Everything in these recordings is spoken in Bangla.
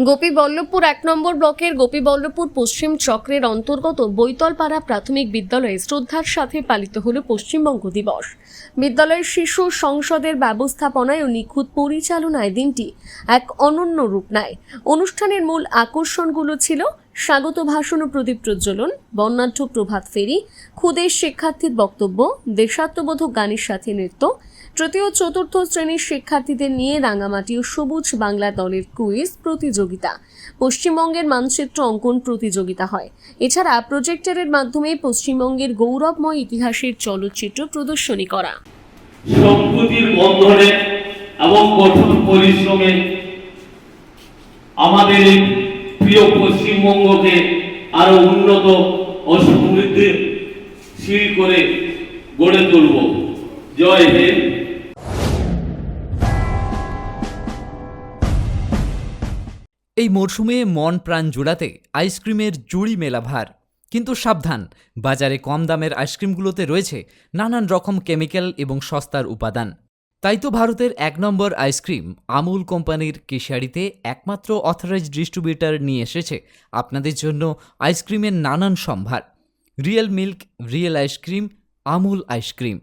গোপীবল্লভপুর ১ নম্বর ব্লকের গোপীবল্লভপুর পশ্চিম চক্রের অন্তর্গত বৈতলপাড়া প্রাথমিক বিদ্যালয়ে শ্রদ্ধার সাথে পালিত হল পশ্চিমবঙ্গ দিবস। বিদ্যালয়ের শিশু সংসদের ব্যবস্থাপনায় ও নিখুঁত পরিচালনায় দিনটি এক অনন্য রূপ নেয়। অনুষ্ঠানের মূল আকর্ষণগুলো ছিল স্বাগত ভাষণ ও প্রদীপ প্রজ্বলন, বর্ণাঢ্য প্রভাত ফেরি, ক্ষুদে শিক্ষার্থীর বক্তব্য, দেশাত্মবোধক গানের সাথে নৃত্য, তৃতীয় ও চতুর্থ শ্রেণীর শিক্ষার্থীদের নিয়ে রাঙামাটি ও সবুজ বাংলা দলের কুইজ প্রতিযোগিতা, পশ্চিমবঙ্গের মানচিত্র অঙ্কন প্রতিযোগিতা হয়। এছাড়া প্রজেক্টরের মাধ্যমে পশ্চিমবঙ্গের গৌরবময় ইতিহাসের চলচ্চিত্র প্রদর্শনী করা। সম্প্রীতির বন্ধনে এবং কঠোর পরিশ্রমে আমাদের এই প্রিয় পশ্চিমবঙ্গকে আরো উন্নত ও সমৃদ্ধিশীল করে গড়ে তুলব। জয় হিন্দ। এই মরশুমে মন প্রাণ জোড়াতে আইসক্রিমের জুড়ি মেলা ভার। কিন্তু সাবধান, বাজারে কম দামের আইসক্রিমগুলোতে রয়েছে নানান রকম কেমিক্যাল এবং সস্তার উপাদান। তাই তো ভারতের ১ নম্বর আইসক্রিম আমুল কোম্পানির কেশিয়াড়িতে একমাত্র অথরাইজড ডিস্ট্রিবিউটর নিয়ে এসেছে আপনাদের জন্য আইসক্রিমের নানান সম্ভার। Real milk, real ice cream, Amul ice cream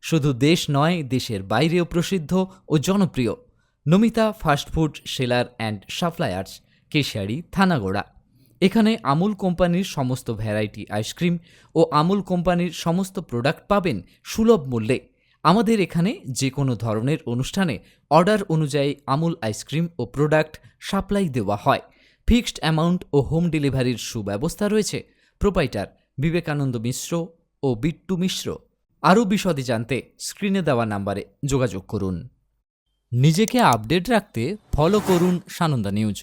শুধু দেশ নয়, দেশের বাইরেও প্রসিদ্ধ ও জনপ্রিয়। Namita fast food seller and suppliers, Keshiary, Thanagora. এখানে আমুল কোম্পানির সমস্ত ভ্যারাইটি আইসক্রিম ও আমুল কোম্পানির সমস্ত প্রোডাক্ট পাবেন সুলভ মূল্যে। আমাদের এখানে যে কোনো ধরনের অনুষ্ঠানে অর্ডার অনুযায়ী আমুল আইসক্রিম ও প্রোডাক্ট সাপ্লাই দেওয়া হয়। ফিক্সড অ্যামাউন্ট ও হোম ডেলিভারির সুব্যবস্থা রয়েছে। প্রোপাইটার বিবেকানন্দ মিশ্র ও বিট্টু মিশ্র। আরও বিশদে জানতে স্ক্রিনে দেওয়া নাম্বারে যোগাযোগ করুন। নিজেকে আপডেট রাখতে ফলো করুন সানন্দা নিউজ।